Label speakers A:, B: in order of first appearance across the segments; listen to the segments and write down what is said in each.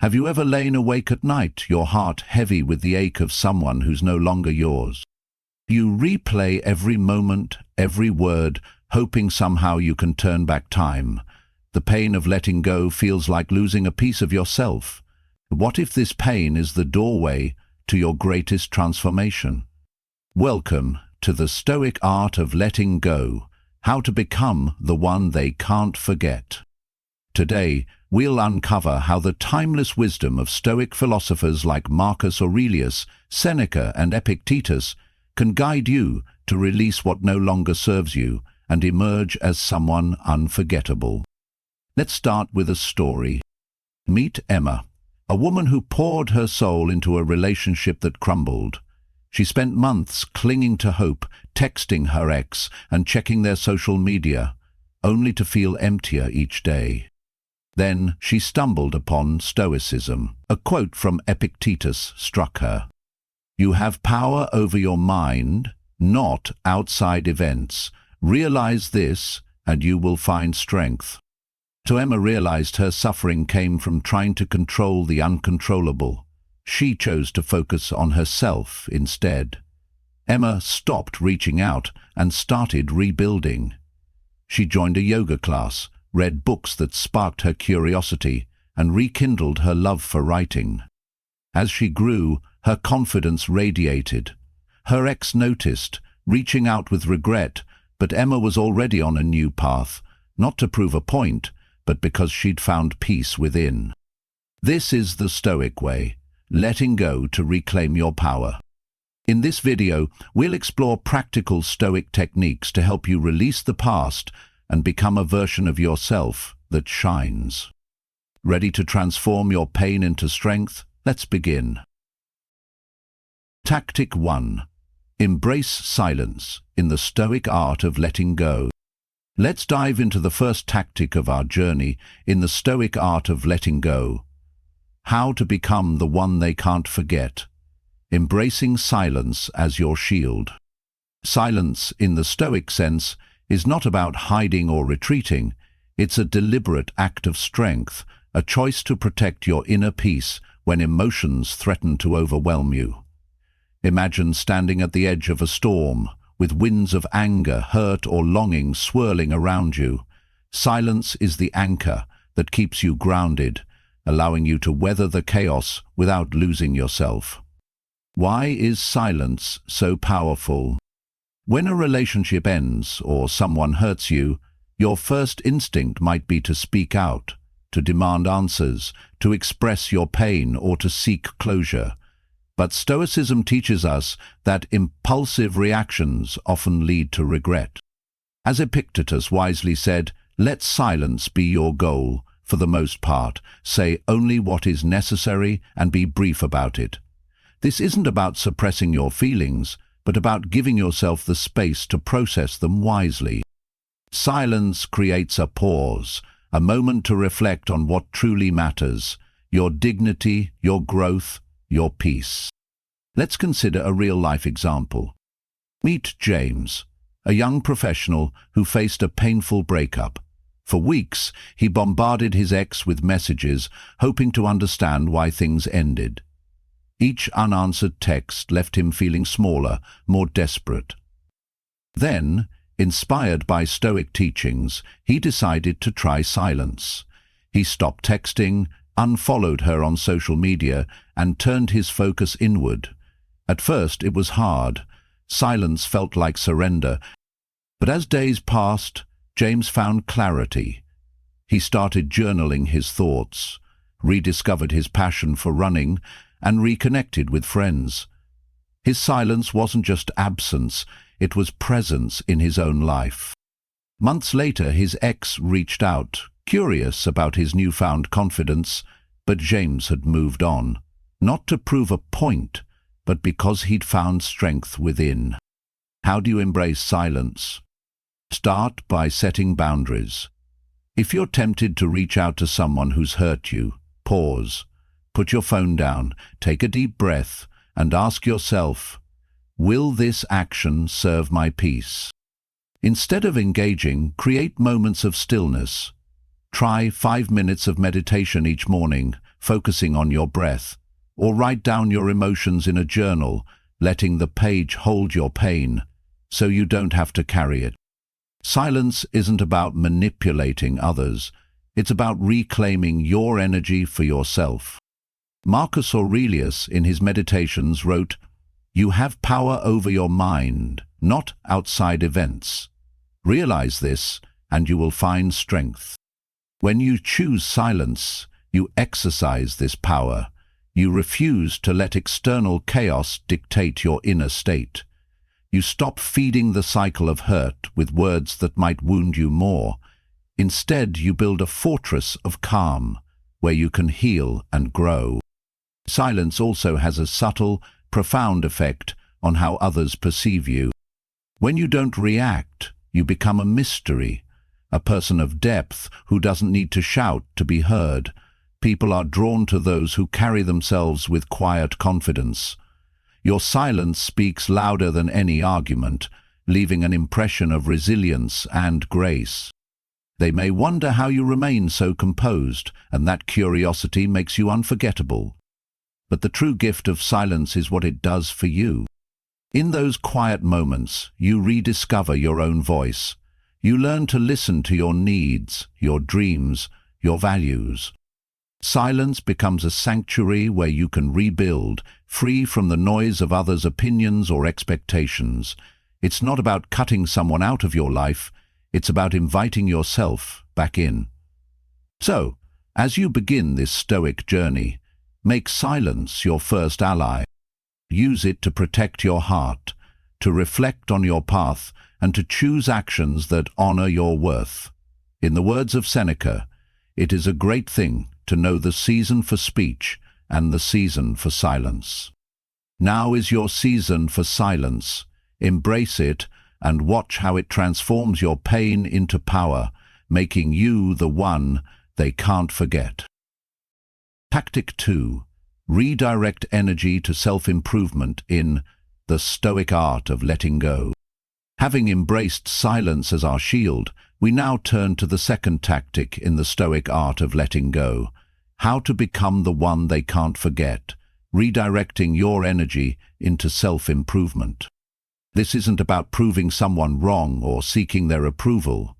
A: Have you ever lain awake at night, your heart heavy with the ache of someone who's no longer yours? You replay every moment, every word, hoping somehow you can turn back time. The pain of letting go feels like losing a piece of yourself. What if this pain is the doorway to your greatest transformation? Welcome to the Stoic art of letting go, how to become the one they can't forget. Today, we'll uncover how the timeless wisdom of Stoic philosophers like Marcus Aurelius, Seneca, and Epictetus can guide you to release what no longer serves you and emerge as someone unforgettable. Let's start with a story. Meet Emma, a woman who poured her soul into a relationship that crumbled. She spent months clinging to hope, texting her ex and checking their social media, only to feel emptier each day. Then she stumbled upon Stoicism. A quote from Epictetus struck her. "You have power over your mind, not outside events. Realize this, and you will find strength." So Emma realized her suffering came from trying to control the uncontrollable. She chose to focus on herself instead. Emma stopped reaching out and started rebuilding. She joined a yoga class, read books that sparked her curiosity, and rekindled her love for writing. As she grew, her confidence radiated. Her ex noticed, reaching out with regret, but Emma was already on a new path, not to prove a point, but because she'd found peace within. This is the Stoic way, letting go to reclaim your power. In this video, we'll explore practical Stoic techniques to help you release the past and become a version of yourself that shines. Ready to transform your pain into strength? Let's begin. Tactic 1. Embrace silence in the Stoic art of letting go. Let's dive into the first tactic of our journey in the Stoic art of letting go. How to become the one they can't forget. Embracing silence as your shield. Silence, in the Stoic sense, is not about hiding or retreating. It's a deliberate act of strength, a choice to protect your inner peace when emotions threaten to overwhelm you. Imagine standing at the edge of a storm, with winds of anger, hurt, or longing swirling around you. Silence is the anchor that keeps you grounded, allowing you to weather the chaos without losing yourself. Why is silence so powerful? When a relationship ends or someone hurts you, your first instinct might be to speak out, to demand answers, to express your pain, or to seek closure. But Stoicism teaches us that impulsive reactions often lead to regret. As Epictetus wisely said, "Let silence be your goal. For the most part, say only what is necessary and be brief about it." This isn't about suppressing your feelings, but about giving yourself the space to process them wisely. Silence creates a pause, a moment to reflect on what truly matters, your dignity, your growth, your peace. Let's consider a real-life example. Meet James, a young professional who faced a painful breakup. For weeks, he bombarded his ex with messages, hoping to understand why things ended. Each unanswered text left him feeling smaller, more desperate. Then, inspired by Stoic teachings, he decided to try silence. He stopped texting, unfollowed her on social media, and turned his focus inward. At first, it was hard. Silence felt like surrender. But as days passed, James found clarity. He started journaling his thoughts, rediscovered his passion for running, and reconnected with friends. His silence wasn't just absence, it was presence in his own life. Months later, his ex reached out, curious about his newfound confidence, but James had moved on, not to prove a point, but because he'd found strength within. How do you embrace silence? Start by setting boundaries. If you're tempted to reach out to someone who's hurt you, pause. Put your phone down, take a deep breath, and ask yourself, will this action serve my peace? Instead of engaging, create moments of stillness. Try 5 minutes of meditation each morning, focusing on your breath, or write down your emotions in a journal, letting the page hold your pain, so you don't have to carry it. Silence isn't about manipulating others. It's about reclaiming your energy for yourself. Marcus Aurelius, in his Meditations, wrote, "You have power over your mind, not outside events. Realize this, and you will find strength." When you choose silence, you exercise this power. You refuse to let external chaos dictate your inner state. You stop feeding the cycle of hurt with words that might wound you more. Instead, you build a fortress of calm, where you can heal and grow. Silence also has a subtle, profound effect on how others perceive you. When you don't react, you become a mystery, a person of depth who doesn't need to shout to be heard. People are drawn to those who carry themselves with quiet confidence. Your silence speaks louder than any argument, leaving an impression of resilience and grace. They may wonder how you remain so composed, and that curiosity makes you unforgettable. But the true gift of silence is what it does for you. In those quiet moments, you rediscover your own voice. You learn to listen to your needs, your dreams, your values. Silence becomes a sanctuary where you can rebuild, free from the noise of others' opinions or expectations. It's not about cutting someone out of your life, it's about inviting yourself back in. So, as you begin this Stoic journey, make silence your first ally. Use it to protect your heart, to reflect on your path, and to choose actions that honor your worth. In the words of Seneca, it is a great thing to know the season for speech and the season for silence. Now is your season for silence. Embrace it and watch how it transforms your pain into power, making you the one they can't forget. Tactic 2. Redirect energy to self-improvement in The Stoic Art of Letting Go. Having embraced silence as our shield, we now turn to the second tactic in the Stoic art of letting go, how to become the one they can't forget, redirecting your energy into self-improvement. This isn't about proving someone wrong or seeking their approval.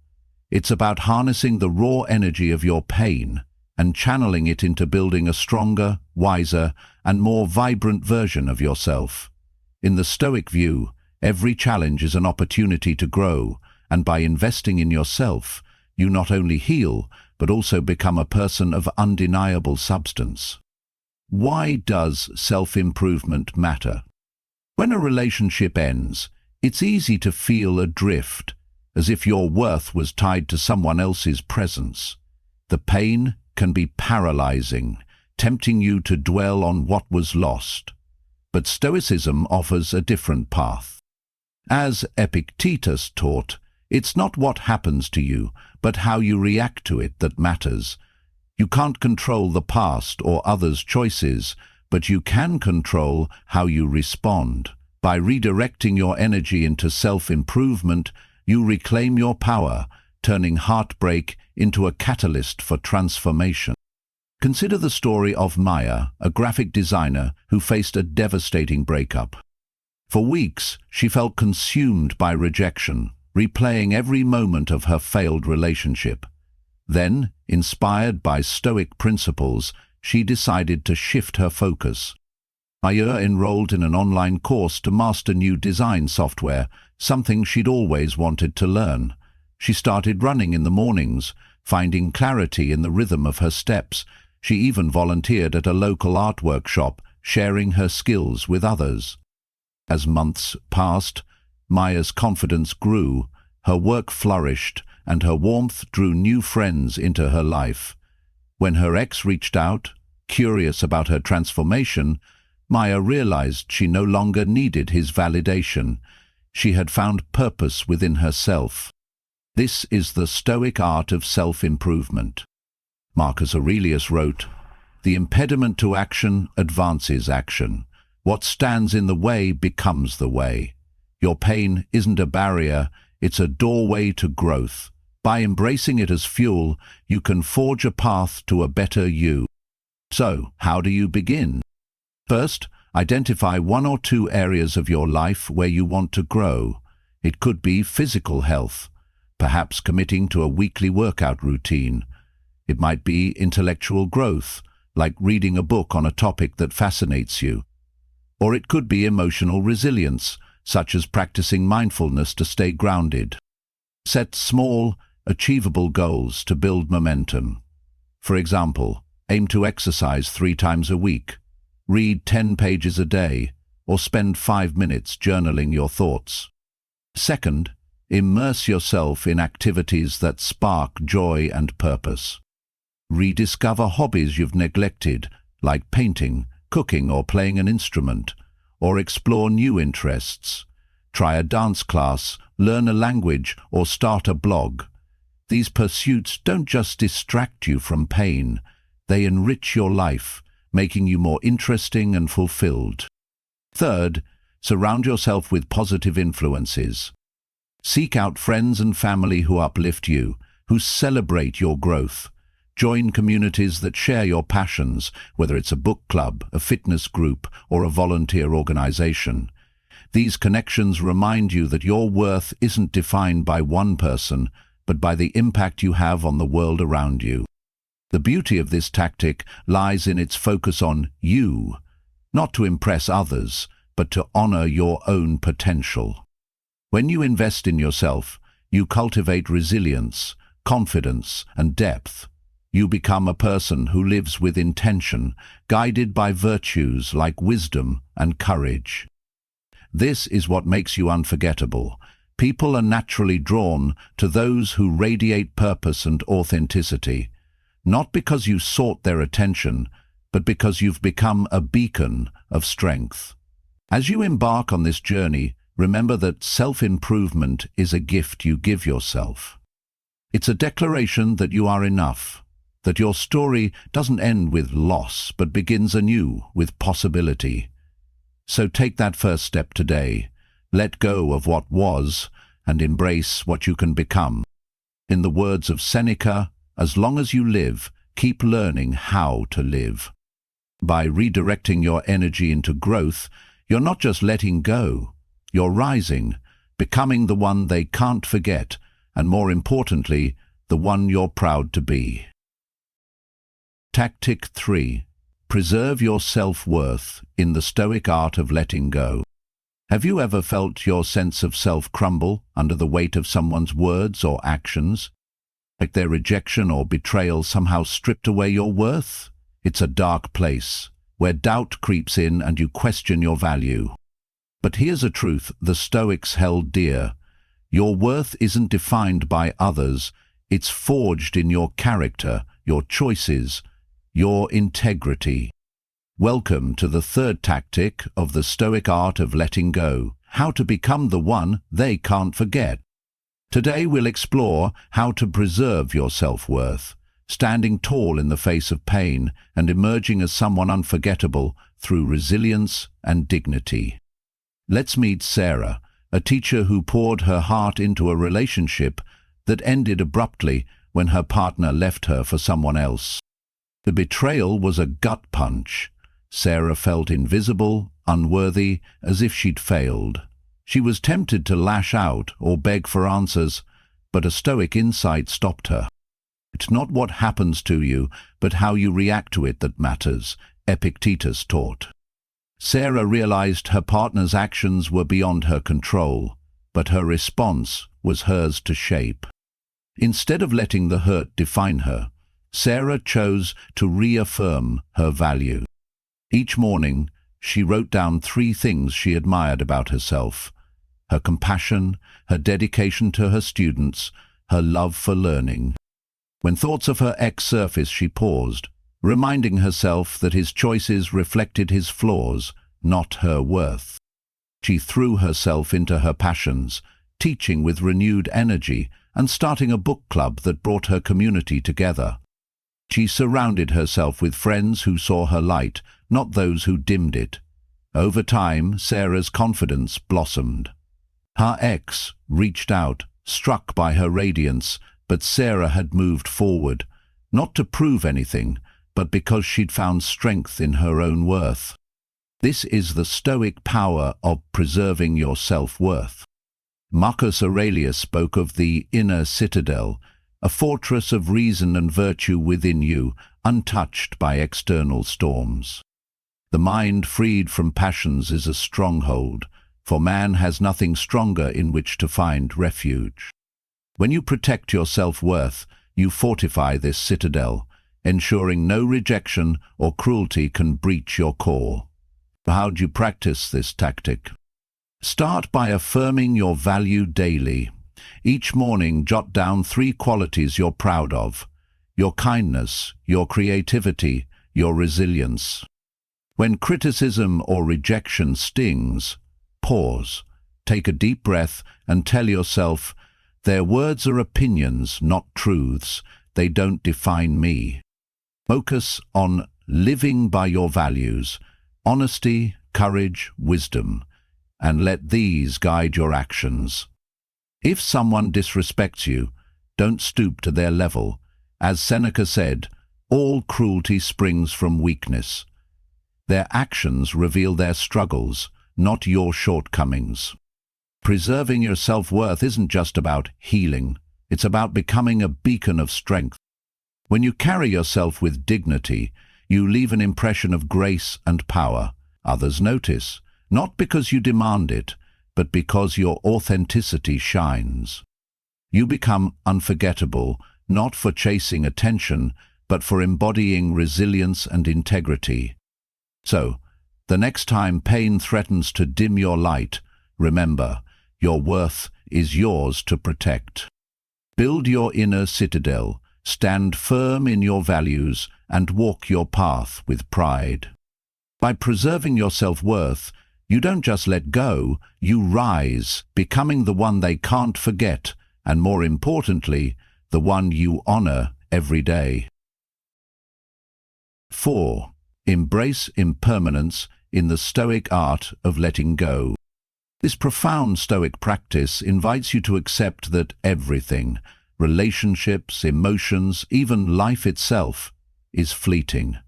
A: It's about harnessing the raw energy of your pain and channeling it into building a stronger, wiser, and more vibrant version of yourself. In the Stoic view, every challenge is an opportunity to grow, and by investing in yourself, you not only heal, but also become a person of undeniable substance. Why does self-improvement matter? When a relationship ends, it's easy to feel adrift, as if your worth was tied to someone else's presence. The pain can be paralyzing, tempting you to dwell on what was lost. But Stoicism offers a different path. As Epictetus taught, it's not what happens to you, but how you react to it that matters. You can't control the past or others' choices, but you can control how you respond. By redirecting your energy into self-improvement, you reclaim your power, turning heartbreak into a catalyst for transformation. Consider the story of Maya, a graphic designer who faced a devastating breakup. For weeks, she felt consumed by rejection, replaying every moment of her failed relationship. Then, inspired by Stoic principles, she decided to shift her focus. Maya enrolled in an online course to master new design software, something she'd always wanted to learn. She started running in the mornings, finding clarity in the rhythm of her steps. She even volunteered at a local art workshop, sharing her skills with others. As months passed, Maya's confidence grew, her work flourished, and her warmth drew new friends into her life. When her ex reached out, curious about her transformation, Maya realized she no longer needed his validation. She had found purpose within herself. This is the Stoic art of self-improvement. Marcus Aurelius wrote, "The impediment to action advances action. What stands in the way becomes the way." Your pain isn't a barrier, it's a doorway to growth. By embracing it as fuel, you can forge a path to a better you. So, how do you begin? First, identify one or two areas of your life where you want to grow. It could be physical health, perhaps committing to a weekly workout routine. It might be intellectual growth, like reading a book on a topic that fascinates you. Or it could be emotional resilience, such as practicing mindfulness to stay grounded. Set small, achievable goals to build momentum. For example, aim to exercise 3 times a week, read 10 pages a day, or spend 5 minutes journaling your thoughts. Second, immerse yourself in activities that spark joy and purpose. Rediscover hobbies you've neglected, like painting, cooking, or playing an instrument, or explore new interests. Try a dance class, learn a language, or start a blog. These pursuits don't just distract you from pain, they enrich your life, making you more interesting and fulfilled. Third, surround yourself with positive influences. Seek out friends and family who uplift you, who celebrate your growth. Join communities that share your passions, whether it's a book club, a fitness group, or a volunteer organization. These connections remind you that your worth isn't defined by one person, but by the impact you have on the world around you. The beauty of this tactic lies in its focus on you, not to impress others, but to honor your own potential. When you invest in yourself, you cultivate resilience, confidence, and depth. You become a person who lives with intention, guided by virtues like wisdom and courage. This is what makes you unforgettable. People are naturally drawn to those who radiate purpose and authenticity, not because you sought their attention, but because you've become a beacon of strength. As you embark on this journey, remember that self-improvement is a gift you give yourself. It's a declaration that you are enough, that your story doesn't end with loss, but begins anew with possibility. So take that first step today. Let go of what was and embrace what you can become. In the words of Seneca, as long as you live, keep learning how to live. By redirecting your energy into growth, you're not just letting go, you're rising, becoming the one they can't forget, and more importantly, the one you're proud to be. Tactic 3. Preserve your self-worth in the Stoic art of letting go. Have you ever felt your sense of self crumble under the weight of someone's words or actions? Like their rejection or betrayal somehow stripped away your worth? It's a dark place, where doubt creeps in and you question your value. But here's a truth the Stoics held dear. Your worth isn't defined by others, it's forged in your character, your choices, your integrity. Welcome to the third tactic of the Stoic art of letting go, how to become the one they can't forget. Today we'll explore how to preserve your self-worth, standing tall in the face of pain and emerging as someone unforgettable through resilience and dignity. Let's meet Sarah, a teacher who poured her heart into a relationship that ended abruptly when her partner left her for someone else. The betrayal was a gut punch. Sarah felt invisible, unworthy, as if she'd failed. She was tempted to lash out or beg for answers, but a Stoic insight stopped her. It's not what happens to you, but how you react to it that matters, Epictetus taught. Sarah realized her partner's actions were beyond her control, but her response was hers to shape. Instead of letting the hurt define her, Sarah chose to reaffirm her value. Each morning, she wrote down 3 things she admired about herself: her compassion, her dedication to her students, her love for learning. When thoughts of her ex surfaced, she paused, reminding herself that his choices reflected his flaws, not her worth. She threw herself into her passions, teaching with renewed energy and starting a book club that brought her community together. She surrounded herself with friends who saw her light, not those who dimmed it. Over time, Sarah's confidence blossomed. Her ex reached out, struck by her radiance, but Sarah had moved forward, not to prove anything, but because she'd found strength in her own worth. This is the Stoic power of preserving your self-worth. Marcus Aurelius spoke of the inner citadel, a fortress of reason and virtue within you, untouched by external storms. The mind freed from passions is a stronghold, for man has nothing stronger in which to find refuge. When you protect your self-worth, you fortify this citadel, ensuring no rejection or cruelty can breach your core. How do you practice this tactic? Start by affirming your value daily. Each morning, jot down 3 qualities you're proud of: your kindness, your creativity, your resilience. When criticism or rejection stings, pause, take a deep breath and tell yourself, their words are opinions, not truths. They don't define me. Focus on living by your values, honesty, courage, wisdom, and let these guide your actions. If someone disrespects you, don't stoop to their level. As Seneca said, all cruelty springs from weakness. Their actions reveal their struggles, not your shortcomings. Preserving your self-worth isn't just about healing, it's about becoming a beacon of strength. When you carry yourself with dignity, you leave an impression of grace and power. Others notice, not because you demand it, but because your authenticity shines. You become unforgettable, not for chasing attention, but for embodying resilience and integrity. So, the next time pain threatens to dim your light, remember, your worth is yours to protect. Build your inner citadel, stand firm in your values, and walk your path with pride. By preserving your self-worth, you don't just let go, you rise, becoming the one they can't forget, and more importantly, the one you honor every day. 4. Embrace impermanence in the Stoic art of letting go. This profound Stoic practice invites you to accept that everything, relationships, emotions, even life itself, is fleeting.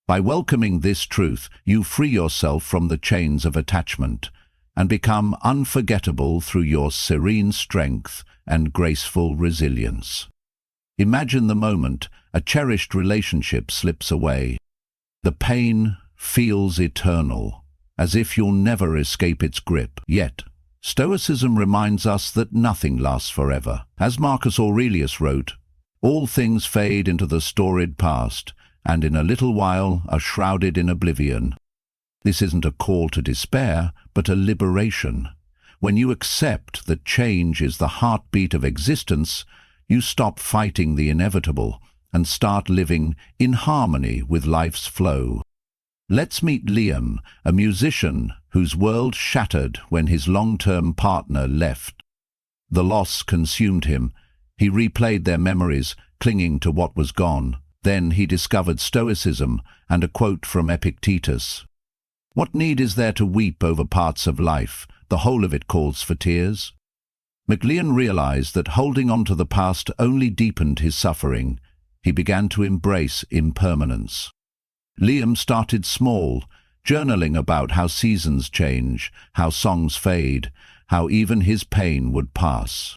A: By welcoming this truth, you free yourself from the chains of attachment and become unforgettable through your serene strength and graceful resilience. Imagine the moment a cherished relationship slips away. The pain feels eternal, as if you'll never escape its grip. Yet, Stoicism reminds us that nothing lasts forever. As Marcus Aurelius wrote, all things fade into the storied past, and in a little while are shrouded in oblivion. This isn't a call to despair, but a liberation. When you accept that change is the heartbeat of existence, you stop fighting the inevitable and start living in harmony with life's flow. Let's meet Liam, a musician whose world shattered when his long-term partner left. The loss consumed him. He replayed their memories, clinging to what was gone. Then he discovered Stoicism and a quote from Epictetus. What need is there to weep over parts of life? The whole of it calls for tears. MacLean realized that holding on to the past only deepened his suffering. He began to embrace impermanence. Liam started small, journaling about how seasons change, how songs fade, how even his pain would pass.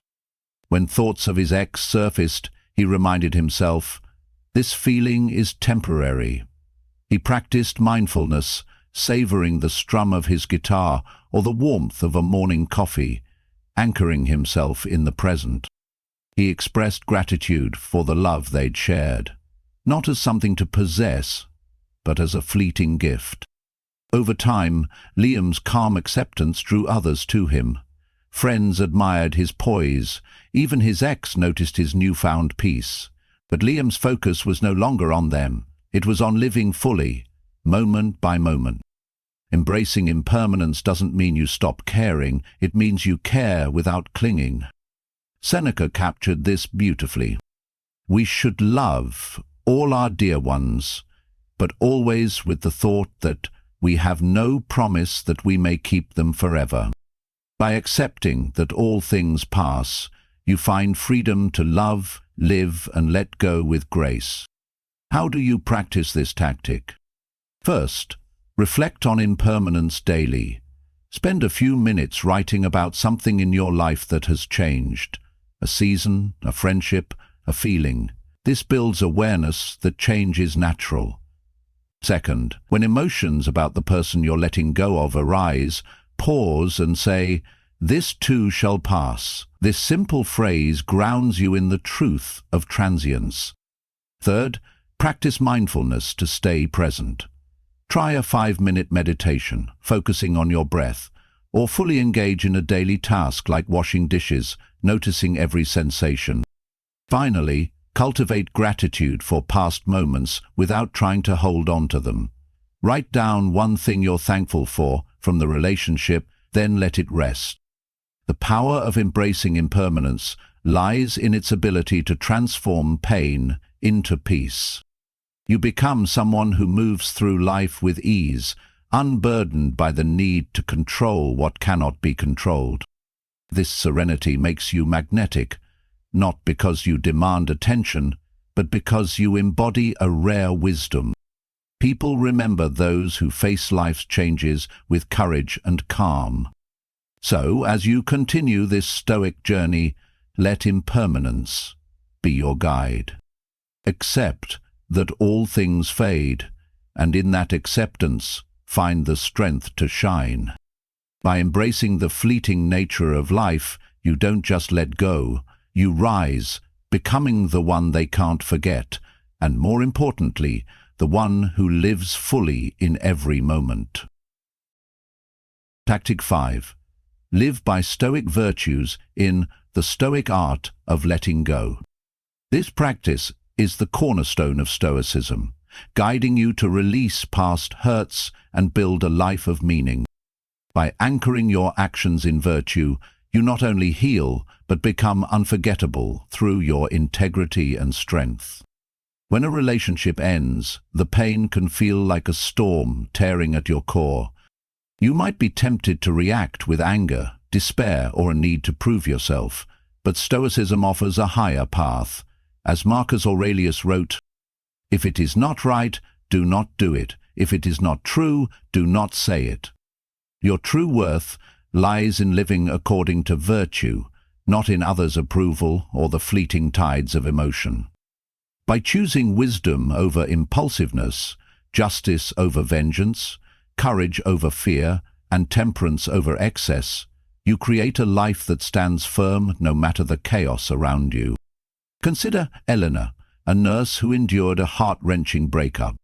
A: When thoughts of his ex surfaced, he reminded himself, this feeling is temporary. He practiced mindfulness, savoring the strum of his guitar or the warmth of a morning coffee, anchoring himself in the present. He expressed gratitude for the love they'd shared, not as something to possess, but as a fleeting gift. Over time, Liam's calm acceptance drew others to him. Friends admired his poise, even his ex noticed his newfound peace. But Liam's focus was no longer on them. It was on living fully, moment by moment. Embracing impermanence doesn't mean you stop caring, it means you care without clinging. Seneca captured this beautifully. We should love all our dear ones, but always with the thought that we have no promise that we may keep them forever. By accepting that all things pass, you find freedom to love, live, and let go with grace. How do you practice this tactic? First, reflect on impermanence daily. Spend a few minutes writing about something in your life that has changed. A season, a friendship, a feeling. This builds awareness that change is natural. Second, when emotions about the person you're letting go of arise, pause and say, "This too shall pass." This simple phrase grounds you in the truth of transience. Third, practice mindfulness to stay present. Try a 5-minute meditation, focusing on your breath, or fully engage in a daily task like washing dishes, noticing every sensation. Finally, cultivate gratitude for past moments without trying to hold on to them. Write down one thing you're thankful for from the relationship, then let it rest. The power of embracing impermanence lies in its ability to transform pain into peace. You become someone who moves through life with ease, unburdened by the need to control what cannot be controlled. This serenity makes you magnetic, not because you demand attention, but because you embody a rare wisdom. People remember those who face life's changes with courage and calm. So, as you continue this stoic journey, let impermanence be your guide. Accept that all things fade, and in that acceptance, find the strength to shine. By embracing the fleeting nature of life, you don't just let go, you rise, becoming the one they can't forget, and more importantly, the one who lives fully in every moment. Tactic 5. Live by Stoic virtues in The Stoic Art of Letting Go. This practice is the cornerstone of Stoicism, guiding you to release past hurts and build a life of meaning. By anchoring your actions in virtue, you not only heal, but become unforgettable through your integrity and strength. When a relationship ends, the pain can feel like a storm tearing at your core. You might be tempted to react with anger, despair, or a need to prove yourself, but Stoicism offers a higher path. As Marcus Aurelius wrote, "If it is not right, do not do it. If it is not true, do not say it." Your true worth lies in living according to virtue, not in others' approval or the fleeting tides of emotion. By choosing wisdom over impulsiveness, justice over vengeance, courage over fear, and temperance over excess, you create a life that stands firm no matter the chaos around you. Consider Eleanor, a nurse who endured a heart-wrenching breakup.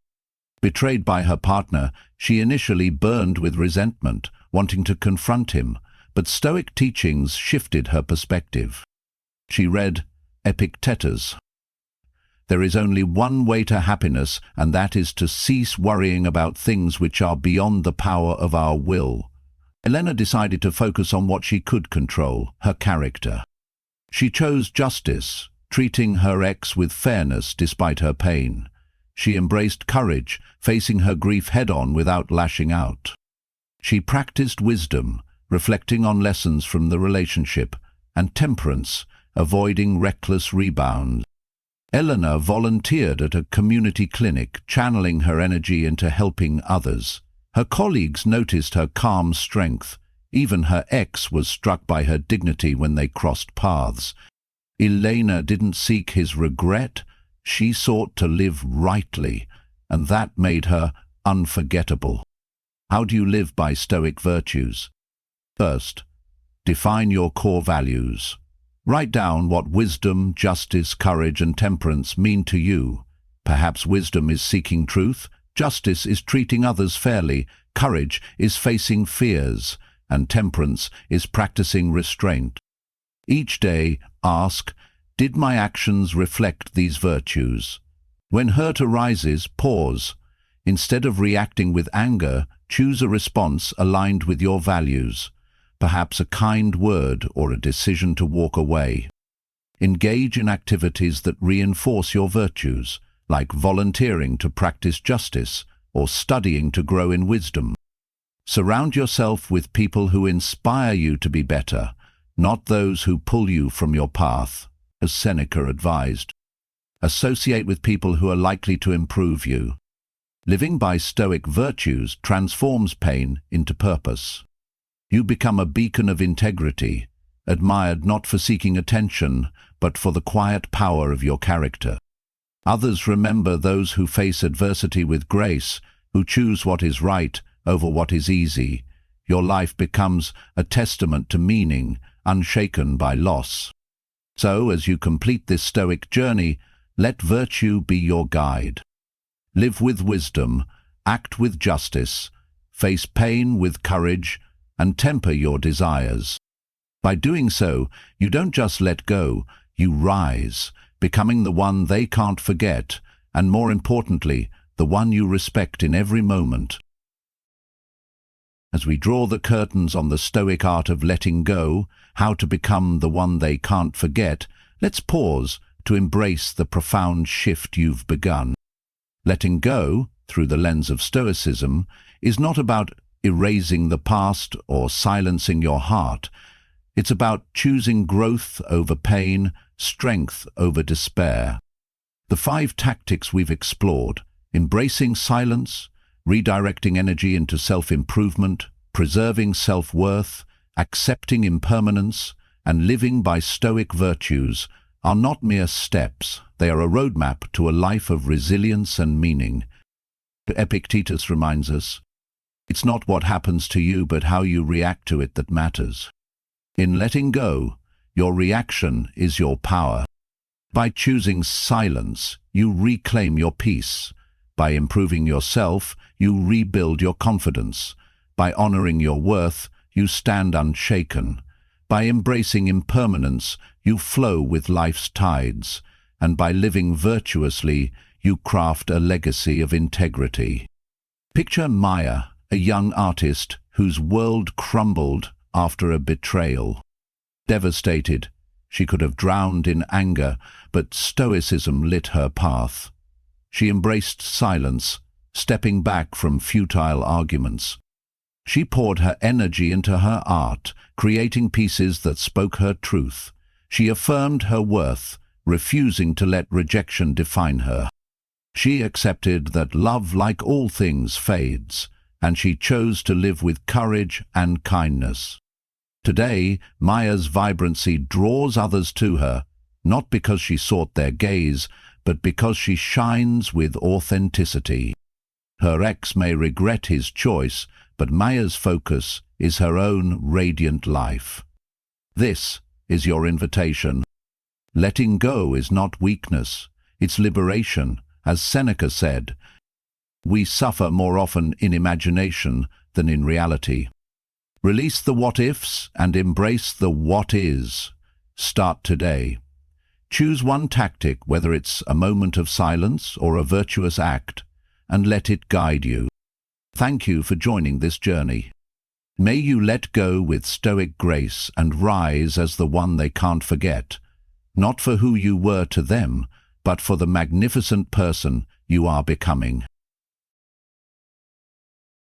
A: Betrayed by her partner, she initially burned with resentment, wanting to confront him, but Stoic teachings shifted her perspective. She read Epictetus. There is only one way to happiness, and that is to cease worrying about things which are beyond the power of our will. Elena decided to focus on what she could control, her character. She chose justice, treating her ex with fairness despite her pain. She embraced courage, facing her grief head-on without lashing out. She practiced wisdom, reflecting on lessons from the relationship, and temperance, avoiding reckless rebounds. Eleanor volunteered at a community clinic, channeling her energy into helping others. Her colleagues noticed her calm strength. Even her ex was struck by her dignity when they crossed paths. Elena didn't seek his regret, she sought to live rightly, and that made her unforgettable. How do you live by Stoic virtues? First, define your core values. Write down what wisdom, justice, courage, and temperance mean to you. Perhaps wisdom is seeking truth, justice is treating others fairly, courage is facing fears, and temperance is practicing restraint. Each day, ask, did my actions reflect these virtues? When hurt arises, pause. Instead of reacting with anger, choose a response aligned with your values. Perhaps a kind word or a decision to walk away. Engage in activities that reinforce your virtues, like volunteering to practice justice or studying to grow in wisdom. Surround yourself with people who inspire you to be better, not those who pull you from your path, as Seneca advised. Associate with people who are likely to improve you. Living by Stoic virtues transforms pain into purpose. You become a beacon of integrity, admired not for seeking attention, but for the quiet power of your character. Others remember those who face adversity with grace, who choose what is right over what is easy. Your life becomes a testament to meaning, unshaken by loss. So, as you complete this Stoic journey, let virtue be your guide. Live with wisdom, act with justice, face pain with courage, and temper your desires. By doing so, you don't just let go, you rise, becoming the one they can't forget, and more importantly, the one you respect in every moment. As we draw the curtains on the Stoic art of letting go, how to become the one they can't forget, let's pause to embrace the profound shift you've begun. Letting go, through the lens of Stoicism, is not about erasing the past or silencing your heart. It's about choosing growth over pain, strength over despair. The 5 tactics we've explored, embracing silence, redirecting energy into self-improvement, preserving self-worth, accepting impermanence, and living by Stoic virtues, are not mere steps. They are a roadmap to a life of resilience and meaning. Epictetus reminds us, it's not what happens to you but how you react to it that matters. In letting go, your reaction is your power. By choosing silence, you reclaim your peace. By improving yourself, you rebuild your confidence. By honoring your worth, you stand unshaken. By embracing impermanence, you flow with life's tides. And by living virtuously, you craft a legacy of integrity. Picture Maya, a young artist whose world crumbled after a betrayal. Devastated, she could have drowned in anger, but Stoicism lit her path. She embraced silence, stepping back from futile arguments. She poured her energy into her art, creating pieces that spoke her truth. She affirmed her worth, refusing to let rejection define her. She accepted that love, like all things, fades, and she chose to live with courage and kindness. Today, Maya's vibrancy draws others to her, not because she sought their gaze, but because she shines with authenticity. Her ex may regret his choice, but Maya's focus is her own radiant life. This is your invitation. Letting go is not weakness, it's liberation. As Seneca said, we suffer more often in imagination than in reality. Release the what-ifs and embrace the what-is. Start today. Choose one tactic, whether it's a moment of silence or a virtuous act, and let it guide you. Thank you for joining this journey. May you let go with Stoic grace and rise as the one they can't forget, not for who you were to them, but for the magnificent person you are becoming.